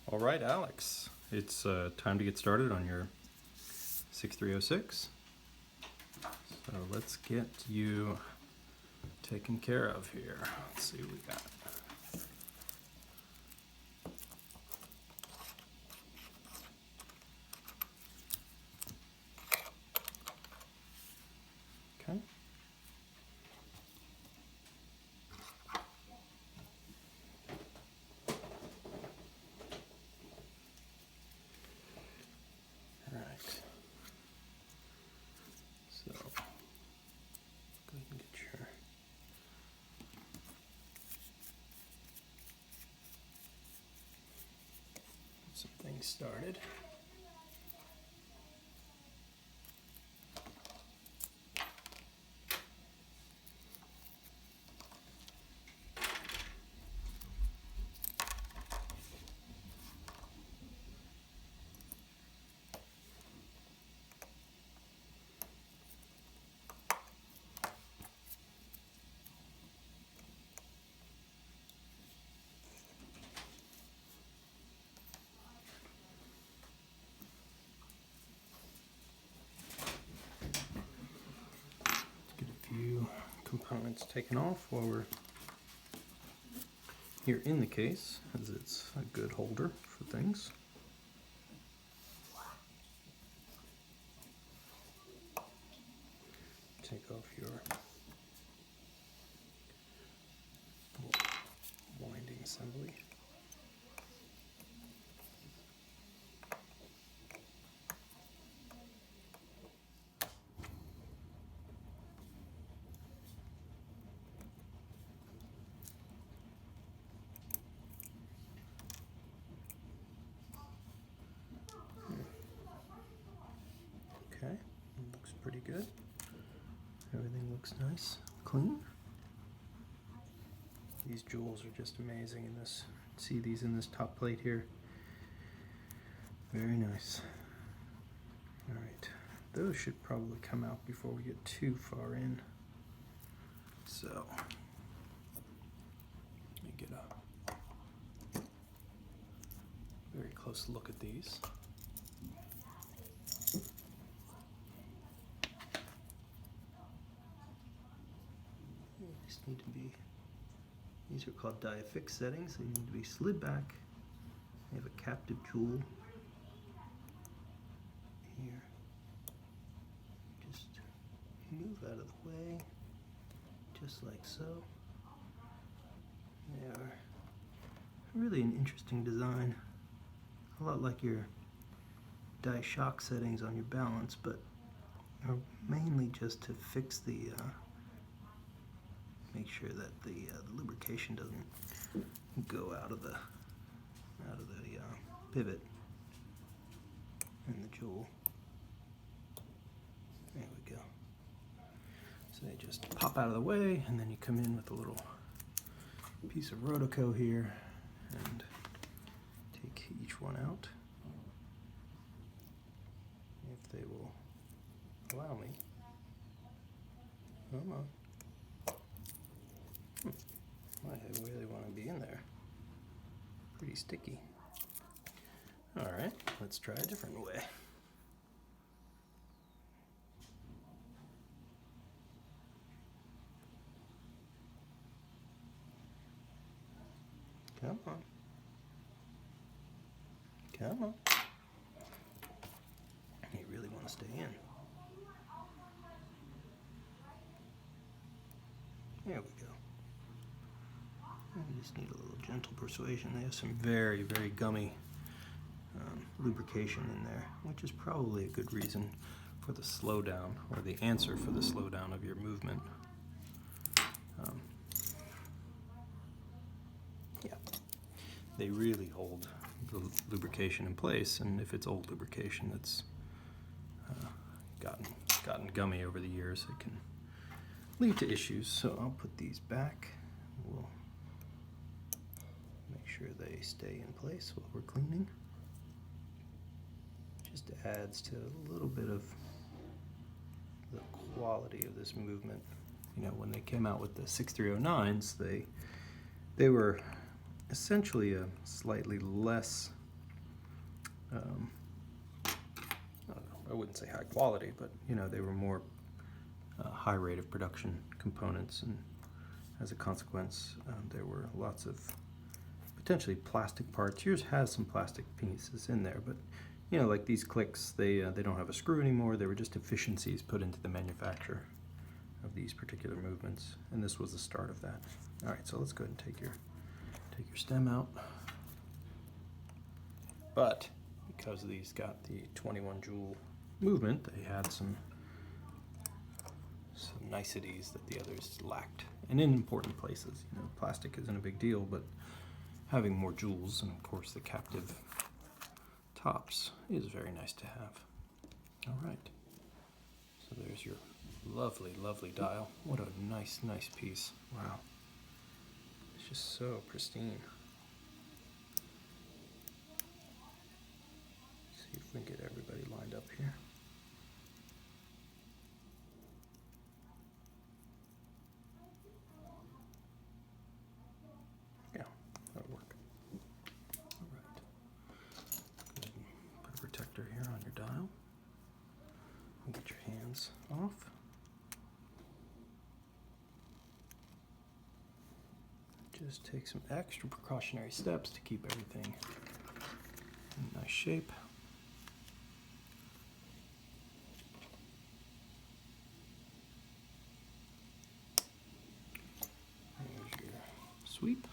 All right, Alex, it's time to get started on your 6306. So let's get you taken care of here. Let's see what we got. Okay. All right. So go ahead and get your some things started. Get a few components taken off while we're here in the case, as it's a good holder for things. Take off your winding assembly. Okay, looks pretty good. Everything looks nice, clean. These jewels are just amazing in this. See these in this top plate here? Very nice. All right, those should probably come out before we get too far in. So, let me get a very close look at these. These need to be, these are called die-affix settings. They need to be slid back. They have a captive jewel here. Just move out of the way, just like so. They are really an interesting design. A lot like your die shock settings on your balance, but are mainly just to fix the make sure that the lubrication doesn't go out of the pivot in the jewel. There we go. So they just pop out of the way, and then you come in with a little piece of Rotoco here and take each one out. If they will allow me. Come on. I really want to be in there. Pretty sticky. All right, let's try a different way. Come on. Come on. You really want to stay in. There we go. You just need a little gentle persuasion. They have some very, very gummy lubrication in there, which is probably a good reason for the slowdown, or the answer for the slowdown of your movement. Yeah, they really hold the lubrication in place, and if it's old lubrication that's gotten gummy over the years, it can lead to issues. So I'll put these back. We'll make sure they stay in place while we're cleaning. Just adds to a little bit of the quality of this movement. You know, when they came out with the 6309s, they were essentially a slightly less I don't know, I wouldn't say high quality, but you know, they were more high rate of production components, and as a consequence, there were lots of potentially plastic parts. Yours has some plastic pieces in there, but you know, like these clicks, they don't have a screw anymore. They were just efficiencies put into the manufacture of these particular movements, and this was the start of that. All right, so let's go ahead and take your stem out. But because these got the 21 joule movement, they had some niceties that the others lacked, and in important places. You know, plastic isn't a big deal, but having more jewels, and of course the captive tops, is very nice to have. All right, so there's your lovely, lovely dial. What a nice, nice piece. Wow, it's just so pristine. See if we can get everybody lined up here. Yeah, that'll work. All right. Go ahead and put a protector here on your dial. And get your hands off. Just take some extra precautionary steps to keep everything in nice shape. There's your sweep.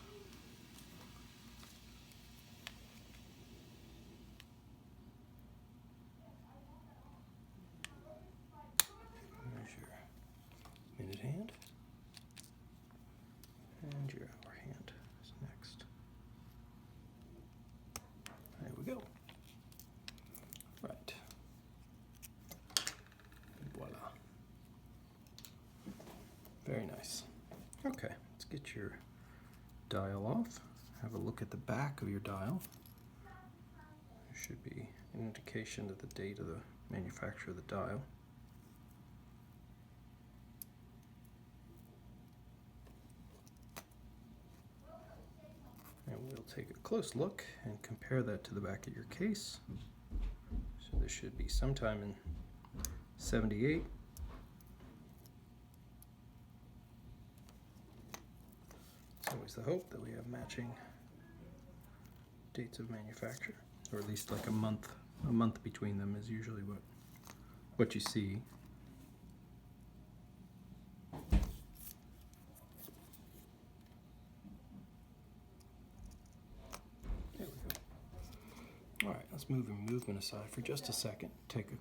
There's your minute hand. And your hour hand is next. There we go. Right. Voila. Very nice. Okay, let's get your dial off. Have a look at the back of your dial. There should be an indication of the date of the manufacture of the dial. And we'll take a close look and compare that to the back of your case. So this should be sometime in 78. It's always the hope that we have matching dates of manufacture, or at least like a month between them is usually what you see. There we go. All right, let's move your movement aside for just a second. Take a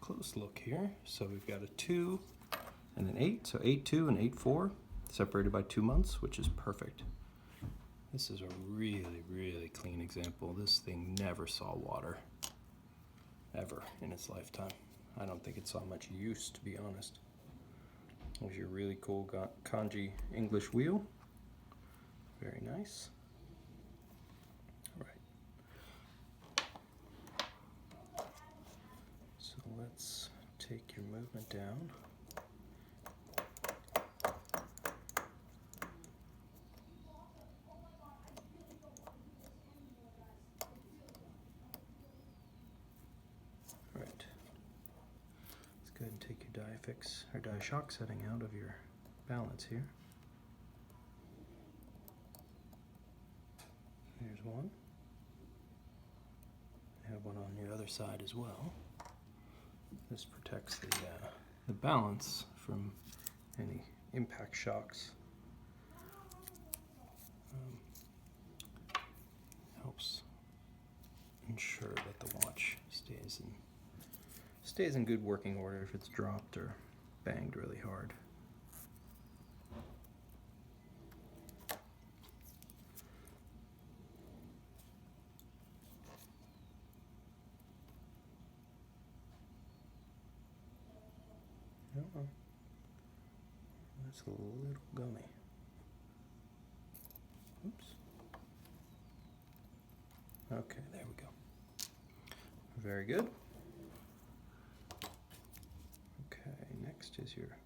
close look here. So we've got a 2 and an 8, so 8-2 and 8-4, separated by 2 months, which is perfect. This is a really, really clean example. This thing never saw water, ever in its lifetime. I don't think it saw much use, to be honest. There's your really cool kanji English wheel. Very nice. All right. So let's take your movement down. Go ahead and take your die fix or die shock setting out of your balance here. Here's one. I have one on the other side as well. This protects the balance from any impact shocks. Helps ensure that the watch stays in good working order if it's dropped or banged really hard. Uh-oh. That's a little gummy. Oops. Okay, there we go. Very good. Next is your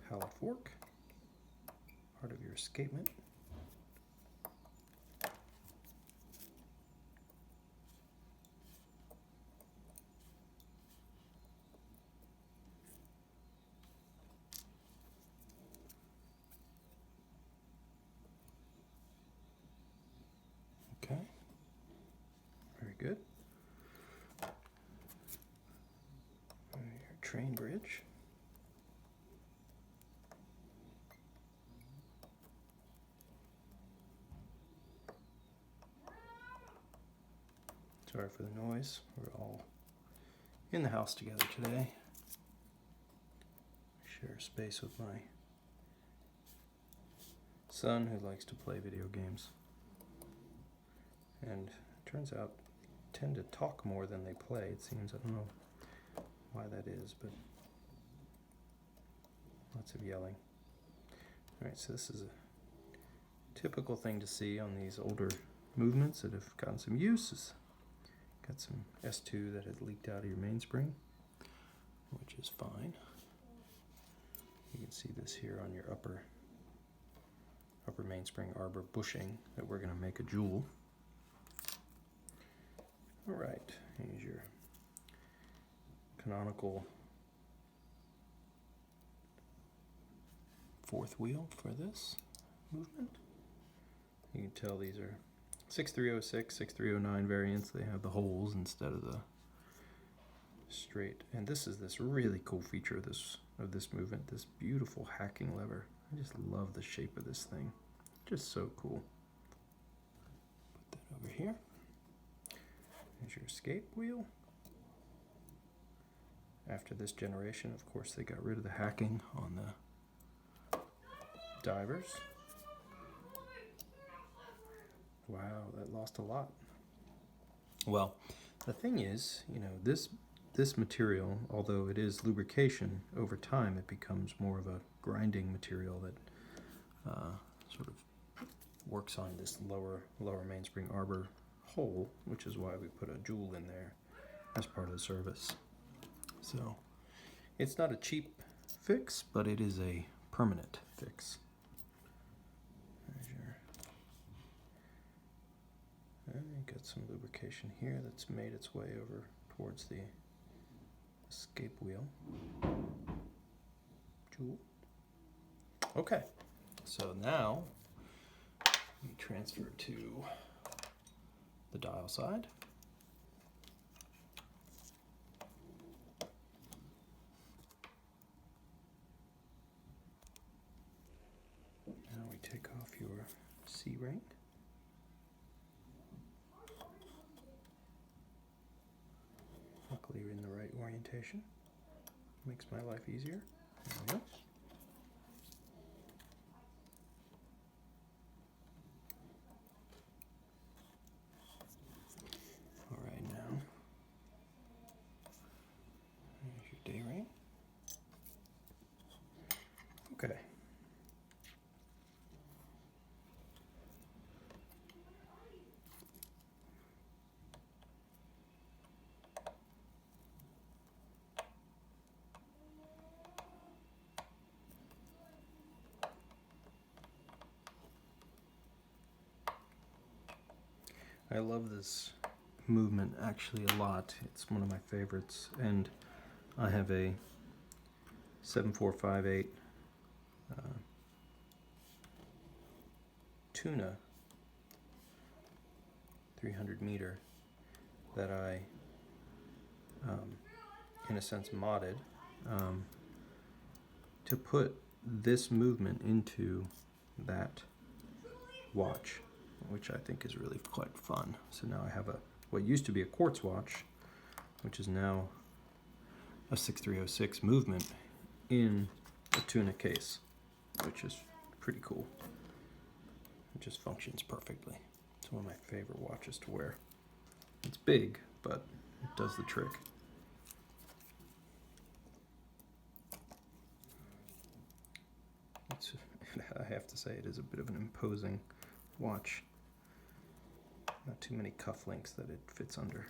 Pallet Fork, part of your escapement. Okay, very good. Your train bridge. Sorry for the noise. We're all in the house together today. Share a space with my son who likes to play video games. And it turns out they tend to talk more than they play, it seems. I don't know why that is, but lots of yelling. Alright, so this is a typical thing to see on these older movements that have gotten some use. Got some S2 that had leaked out of your mainspring, which is fine. You can see this here on your upper mainspring arbor bushing that we're going to make a jewel. Alright, here's your canonical fourth wheel for this movement. You can tell these are 6306, 6309 variants. They have the holes instead of the straight. And this is this really cool feature of this movement, this beautiful hacking lever. I just love the shape of this thing. Just so cool. Put that over here. There's your escape wheel. After this generation, of course, they got rid of the hacking on the divers. Wow, that lost a lot. Well, the thing is, you know, this material, although it is lubrication, over time it becomes more of a grinding material that sort of works on this lower mainspring arbor hole, which is why we put a jewel in there as part of the service. So it's not a cheap fix, but it is a permanent fix. Got some lubrication here that's made its way over towards the escape wheel. Jewel. Okay, so now we transfer to the dial side. Now we take off your C-ring. Luckily you're in the right orientation. Makes my life easier. There we go. Alright, now there's your day ring. Okay. I love this movement actually a lot. It's one of my favorites, and I have a 7458 tuna 300 meter that I in a sense modded to put this movement into that watch, which I think is really quite fun. So now I have what used to be a quartz watch, which is now a 6306 movement in a tuna case, which is pretty cool. It just functions perfectly. It's one of my favorite watches to wear. It's big, but it does the trick. I have to say, it is a bit of an imposing watch. Not too many cufflinks that it fits under.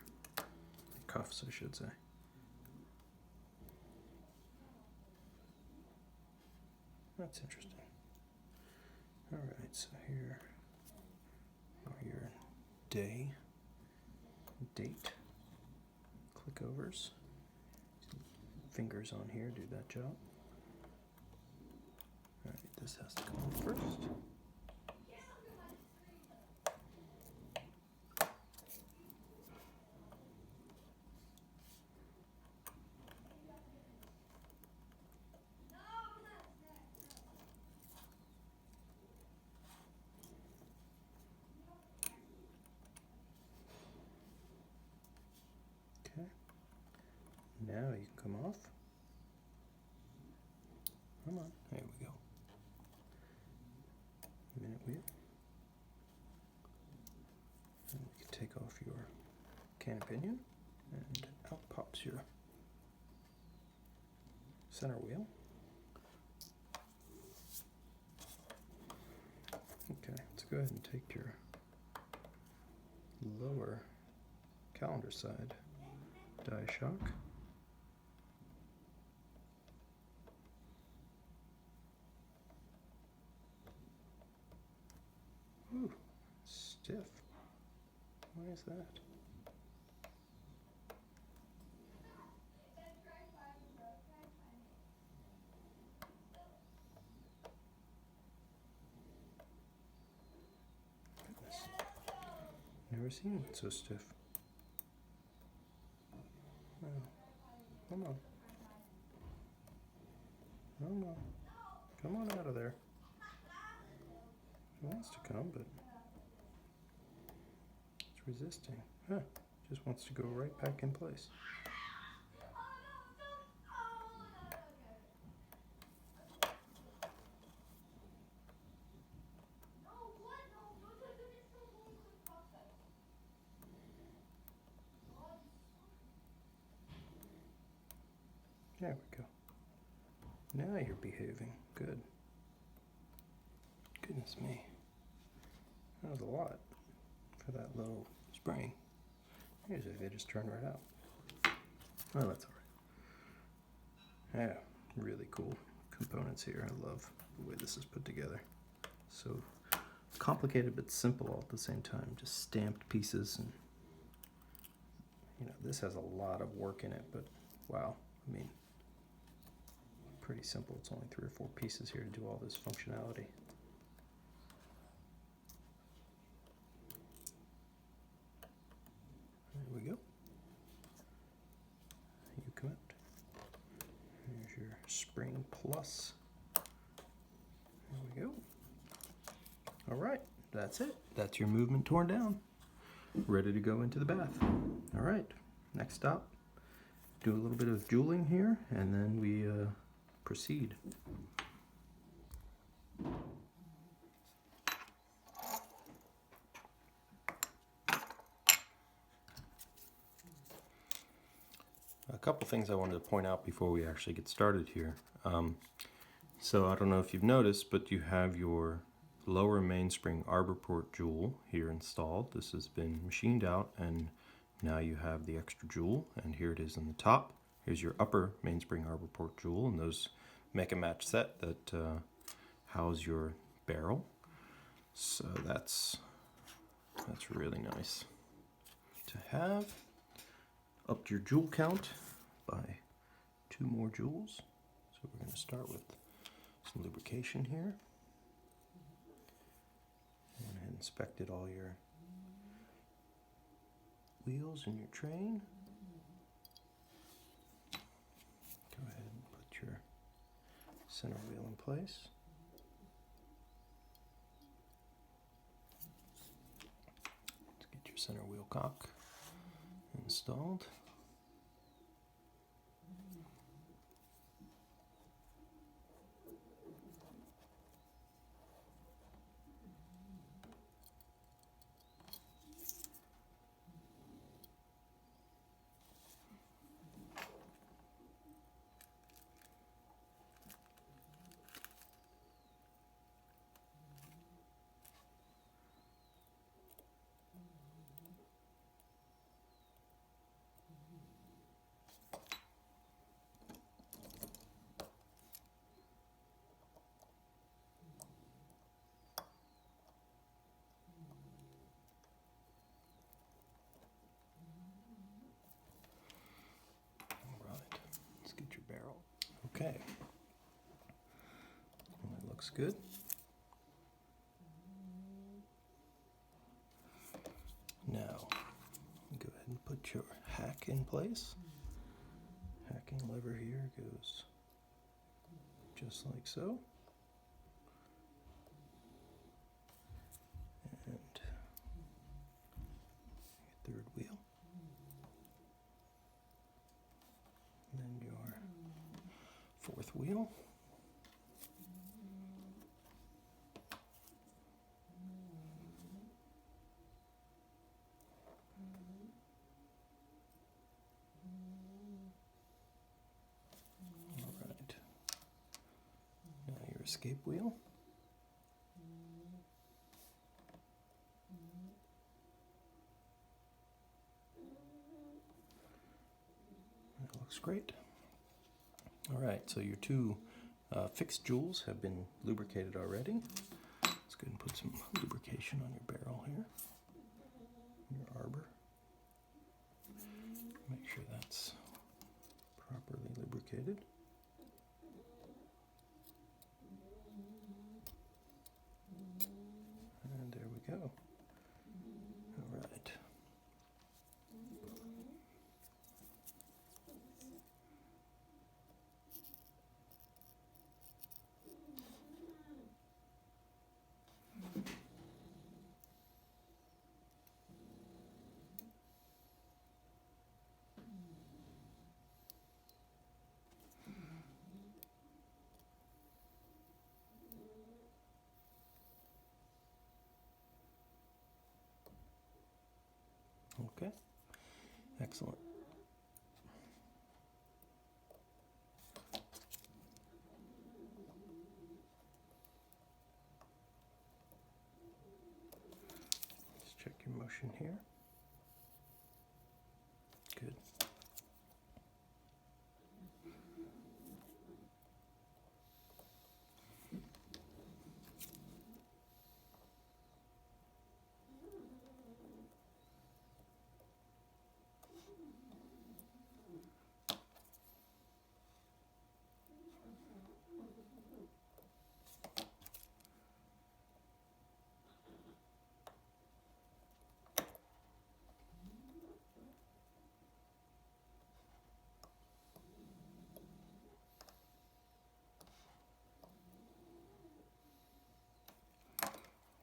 Cuffs, I should say. That's interesting. Alright, so here are your date clickovers. Fingers on here do that job. Alright, this has to come on first. Now you can come off. Come on, there we go. Minute wheel. And we can take off your cannon pinion, and out pops your center wheel. Okay, let's go ahead and take your lower calendar side die shock. Ooh, stiff. Why is that? Goodness. Never seen it so stiff. Oh, come on. Come on. Come on out of there. It wants to come, but it's resisting. Huh. Just wants to go right back in place. There we go. Now you're behaving. Good. Goodness me. That was a lot for that little spring. Here's if they just turn right out. Well, that's alright. Yeah, really cool components here. I love the way this is put together. So complicated but simple all at the same time. Just stamped pieces, and you know, this has a lot of work in it, but wow, I mean, pretty simple. It's only 3 or 4 pieces here to do all this functionality. There we go. You come out. Here's your spring plus. There we go. All right, that's it. That's your movement torn down. Ready to go into the bath. All right, next stop. Do a little bit of jeweling here, and then we proceed. A couple things I wanted to point out before we actually get started here. So I don't know if you've noticed, but you have your lower mainspring Arbor port jewel here installed. This has been machined out, and now you have the extra jewel, and here it is in the top. Here's your upper mainspring Arbor port jewel, and those make a match set that house your barrel. So that's really nice to have. Upped your jewel count by 2 more jewels. So we're going to start with some lubrication here. Went ahead and inspected all your wheels and your train. Go ahead and put your center wheel in place. Let's get your center wheel cock installed. Barrel. Okay. Well, that looks good. Now, go ahead and put your hack in place. Hacking lever here goes just like so. And your third wheel. fourth wheel. All right. Now your escape wheel. That looks great. All right, so your two fixed jewels have been lubricated already. Let's go ahead and put some lubrication on your barrel here, your arbor. Make sure that's properly lubricated. And there we go. All right. Okay, excellent. Let's check your motion here. Good.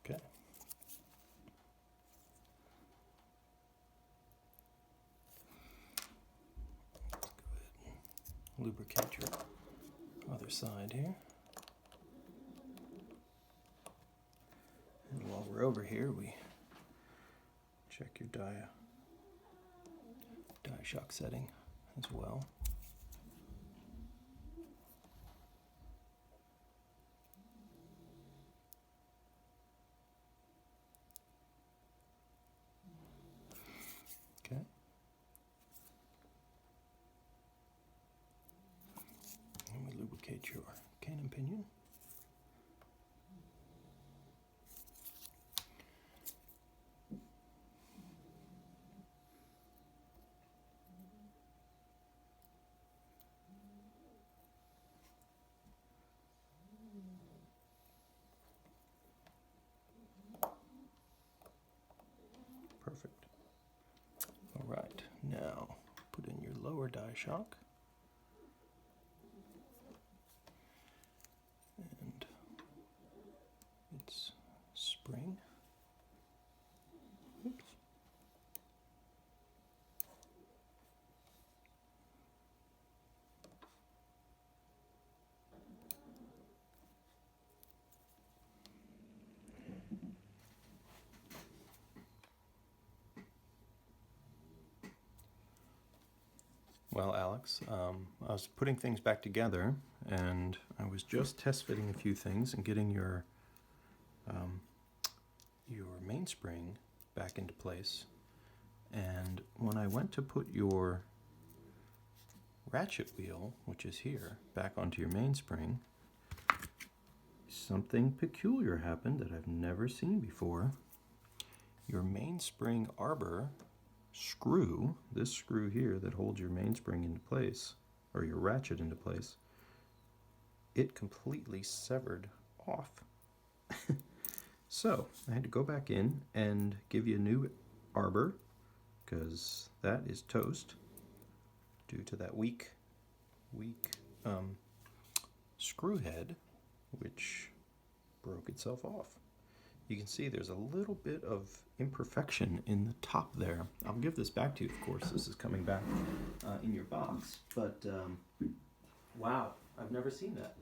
Okay. Let's go ahead and lubricate your other side here. And while we're over here, we check your die shock setting as well. Okay. And we lubricate your cannon pinion. Perfect. All right, now put in your lower die shock. And its spring. Oops. Well, Alex, I was putting things back together, and I was just test fitting a few things and getting your mainspring back into place. And when I went to put your ratchet wheel, which is here, back onto your mainspring, something peculiar happened that I've never seen before. Your mainspring arbor screw, this screw here that holds your mainspring into place, or your ratchet into place, it completely severed off. So I had to go back in and give you a new arbor, because that is toast due to that weak screw head, which broke itself off. You can see there's a little bit of imperfection in the top there. I'll give this back to you, of course. This is coming back in your box. But wow, I've never seen that.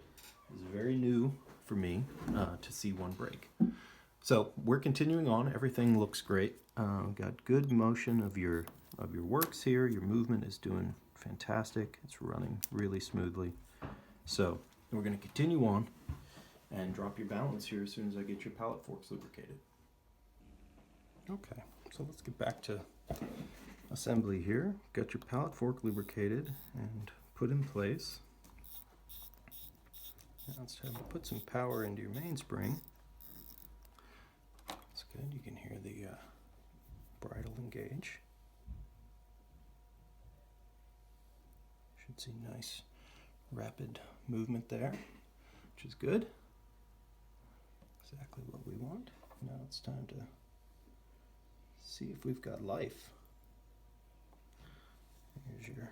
It's very new for me to see one break. So we're continuing on. Everything looks great. Got good motion of your works here. Your movement is doing fantastic. It's running really smoothly. So we're going to continue on and drop your balance here as soon as I get your pallet forks lubricated. Okay, so let's get back to assembly here. Got your pallet fork lubricated and put in place. Now it's time to put some power into your mainspring. That's good. You can hear the bridle engage. Should see nice rapid movement there, which is good. Exactly what we want. Now it's time to see if we've got life. Here's your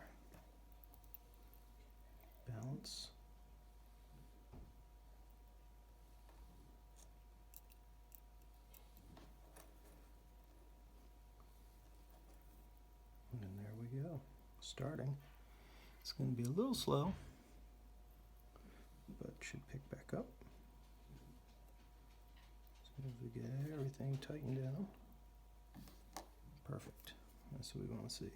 balance. And there we go. Starting. It's going to be a little slow, but should pick back up. As soon as we get everything tightened down. Perfect. That's what we want to see.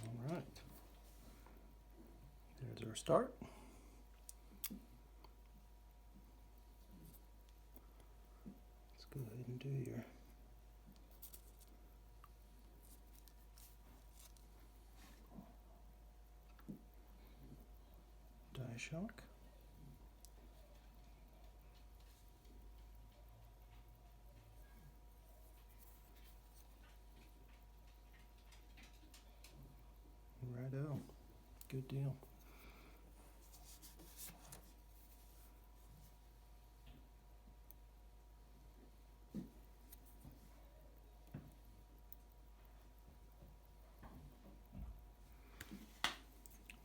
All right. There's our start. Let's go ahead and do your die shock. Righto. Good deal.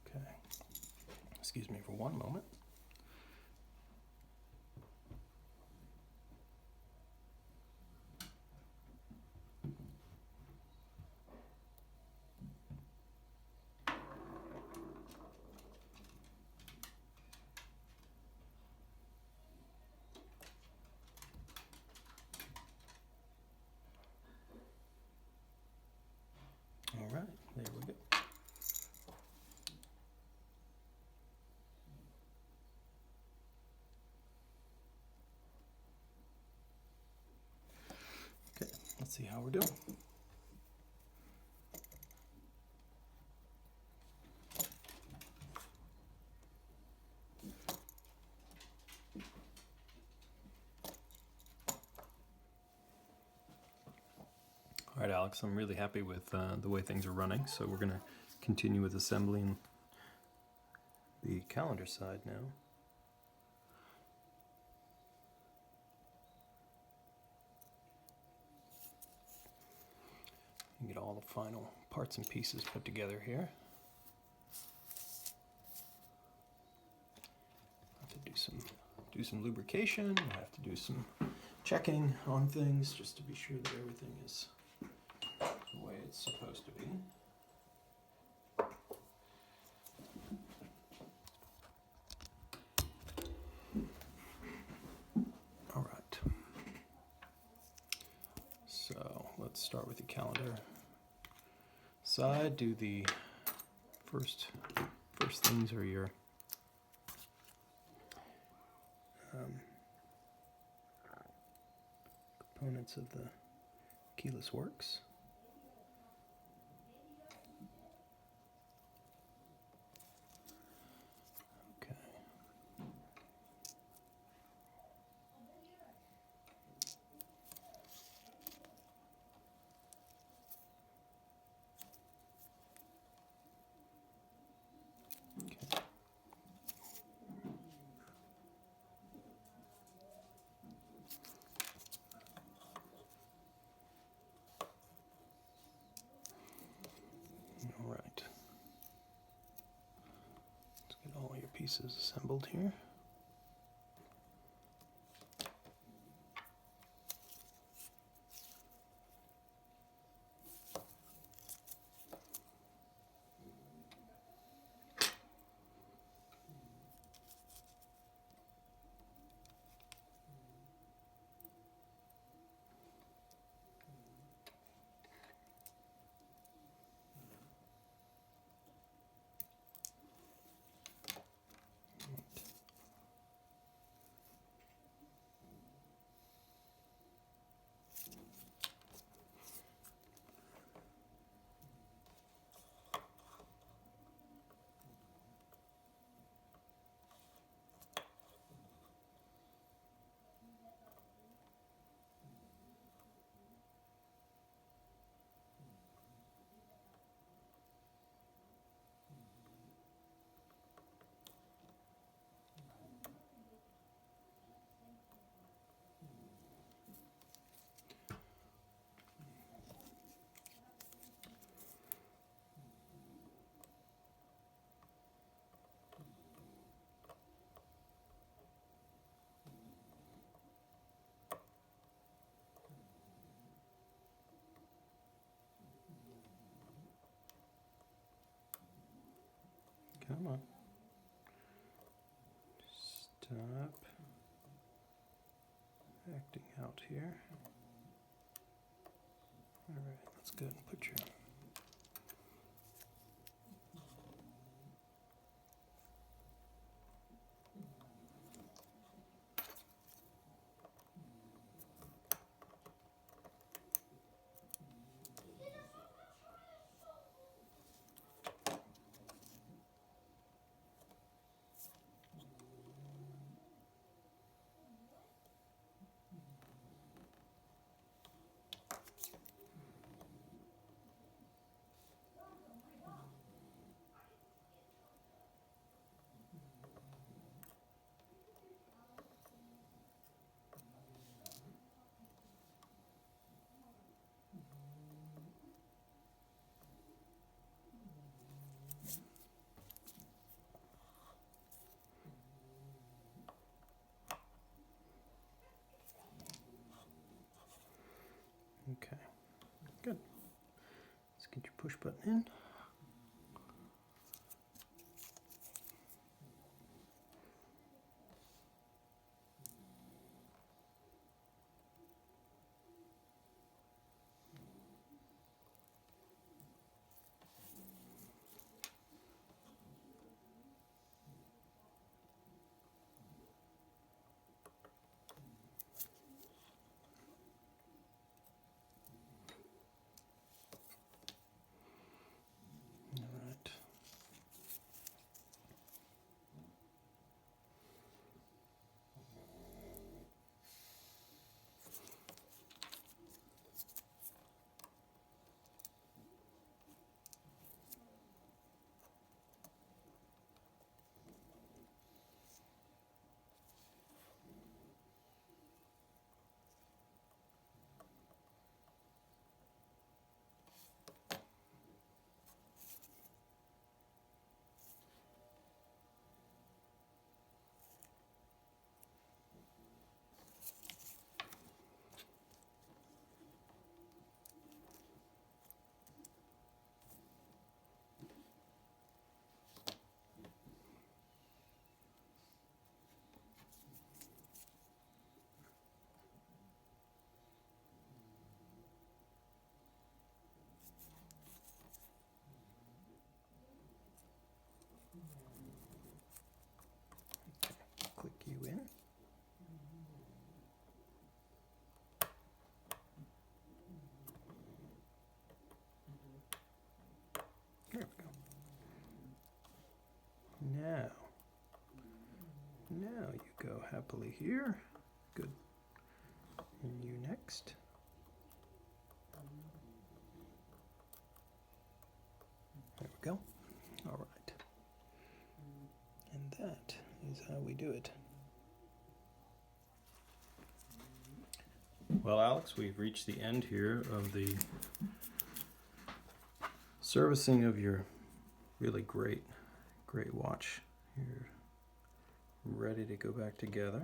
Okay. Excuse me for one moment. All right, there we go. Okay, let's see how we're doing. All right, Alex, I'm really happy with the way things are running, so we're going to continue with assembling the calendar side now. Get all the final parts and pieces put together here. I have to do some lubrication. I have to do some checking on things just to be sure that everything is the way it's supposed to be. All right. So let's start with the calendar side. Do the first things are your components of the keyless works. Okay. Okay. All right. Let's get all your pieces assembled here. Stop acting out here. All right, let's go ahead and put your okay, good. Let's get your push button in. All right. Click you in. There we go. Now you go happily here. Good. And you next. There we go. All right. And that is how we do it. Well, Alex, we've reached the end here of the servicing of your really great watch. You're ready to go back together.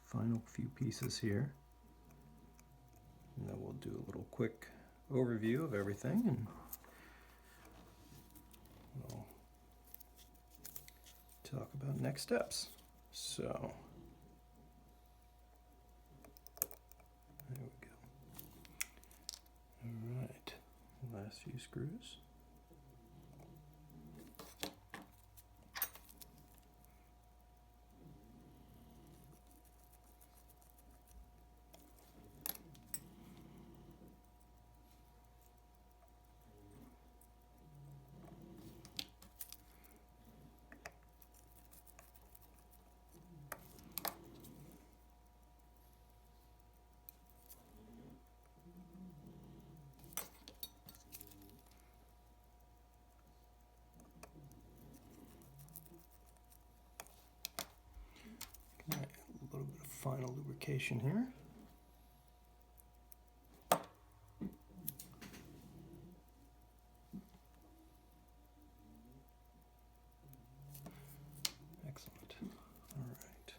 Final few pieces here. And then we'll do a little quick overview of everything and we'll talk about next steps. So, there we go. All right, last few screws. A little bit of final lubrication here. Excellent. All right.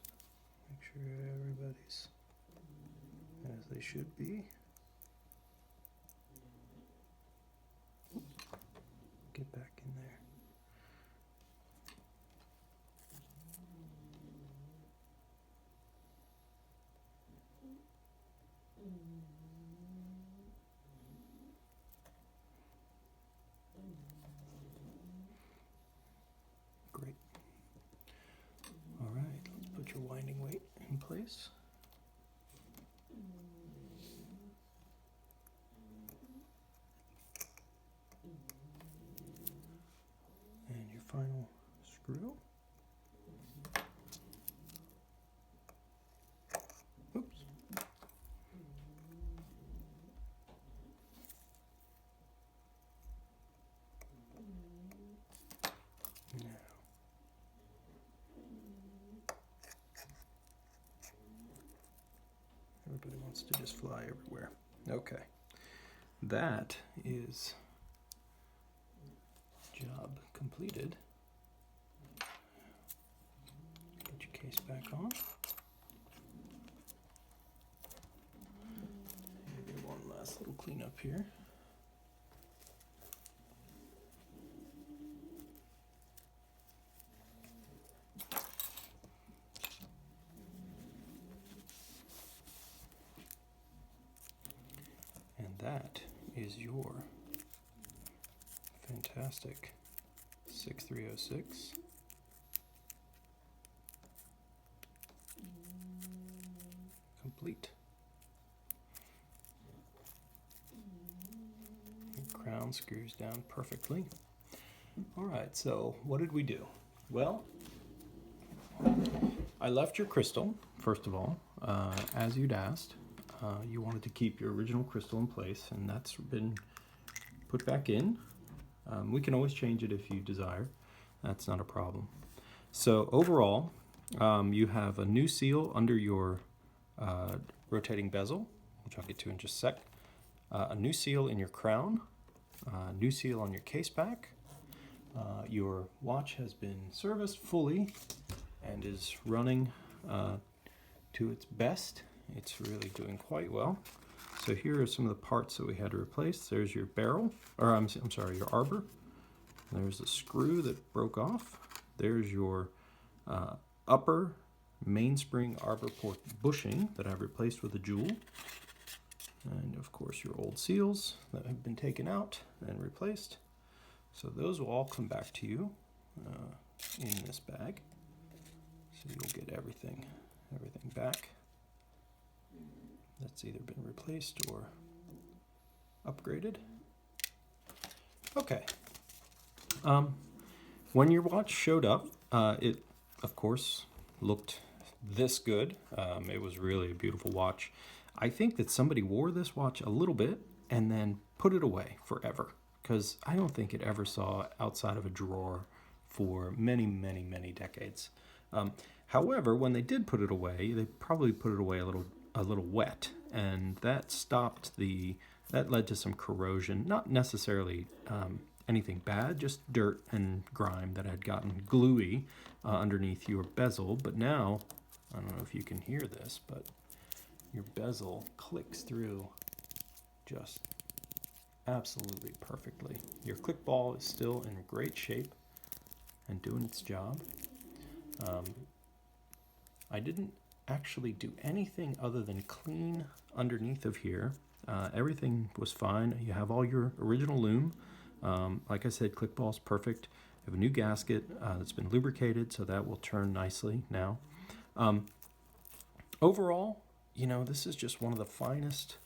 Make sure everybody's as they should be. Get back in there. place. And your final screw. Oops. Now, everybody wants to just fly everywhere. Okay, that is job completed. Get your case back on. Maybe one last little cleanup here. And that is your fantastic 6306 complete. Your crown screws down perfectly. All right, so what did we do? Well, I left your crystal, first of all, as you'd asked. You wanted to keep your original crystal in place, and that's been put back in. We can always change it if you desire. That's not a problem. So overall, you have a new seal under your rotating bezel, which I'll get to in just a sec. A new seal in your crown, a new seal on your case back. Your watch has been serviced fully and is running to its best. It's really doing quite well. So here are some of the parts that we had to replace. There's your barrel, or I'm sorry, your arbor. There's a screw that broke off. There's your upper mainspring arbor port bushing that I've replaced with a jewel. And of course your old seals that have been taken out and replaced. So those will all come back to you in this bag. So you'll get everything back that's either been replaced or upgraded. Okay. When your watch showed up, it of course looked this good. It was really a beautiful watch. I think that somebody wore this watch a little bit and then put it away forever, because I don't think it ever saw outside of a drawer for many, many, many decades. However, when they did put it away, they probably put it away a little wet, and that led to some corrosion. Not necessarily anything bad, just dirt and grime that had gotten gluey underneath your bezel. But now, I don't know if you can hear this, but your bezel clicks through just absolutely perfectly. Your click ball is still in great shape and doing its job. I didn't actually do anything other than clean underneath of here. Everything was fine. You have all your original loom. Like I said, click ball's perfect. You have a new gasket that's been lubricated, so that will turn nicely now. Overall, this is just one of the finest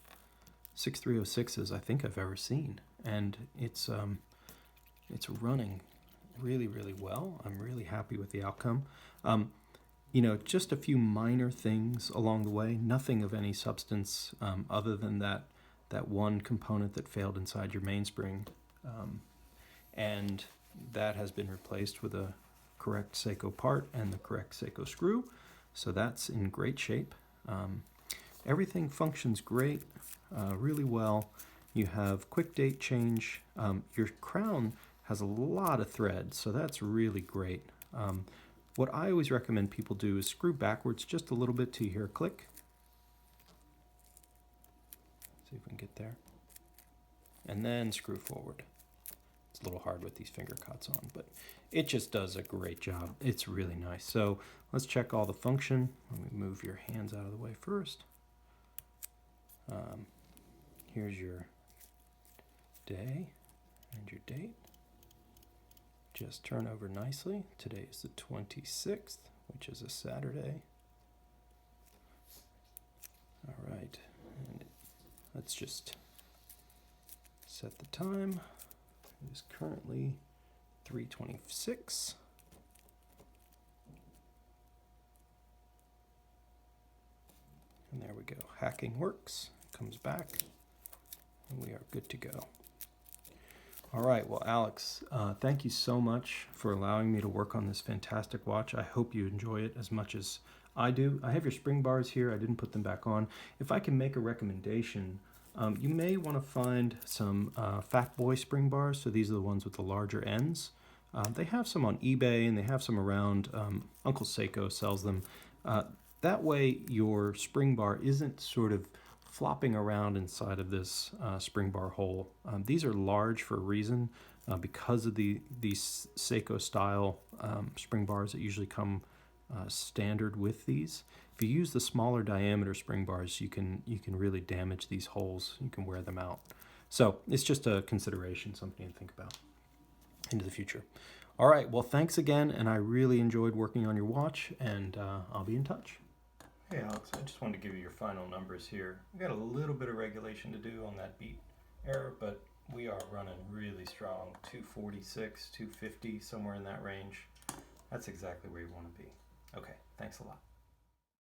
6306s I think I've ever seen, and it's running really, really well. I'm really happy with the outcome. Just a few minor things along the way, nothing of any substance other than that one component that failed inside your mainspring, and that has been replaced with a correct Seiko part and the correct Seiko screw, so that's in great shape. Everything functions great, really well. You have quick date change. Your crown has a lot of thread, so that's really great. What I always recommend people do is screw backwards just a little bit till you hear a click. See if we can get there. And then screw forward. It's a little hard with these finger cuts on, but it just does a great job. It's really nice. So let's check all the function. Let me move your hands out of the way first. Here's your day and your date. Just turn over nicely. Today is the 26th, which is a Saturday. All right, and let's just set the time. It is currently 3:26. And there we go. Hacking works. Comes back. And we are good to go. All right. Well, Alex, thank you so much for allowing me to work on this fantastic watch. I hope you enjoy it as much as I do. I have your spring bars here. I didn't put them back on. If I can make a recommendation, you may want to find some Fat Boy spring bars. So these are the ones with the larger ends. They have some on eBay and they have some around. Uncle Seiko sells them. That way your spring bar isn't sort of flopping around inside of this spring bar hole. These are large for a reason because of these Seiko style spring bars that usually come standard with these. If you use the smaller diameter spring bars, you can really damage these holes. You can wear them out. So it's just a consideration, something to think about into the future. All right, well, thanks again, and I really enjoyed working on your watch, and I'll be in touch. Hey Alex, I just wanted to give you your final numbers here. We got a little bit of regulation to do on that beat error, but we are running really strong. 246, 250, somewhere in that range. That's exactly where you want to be. Okay, thanks a lot.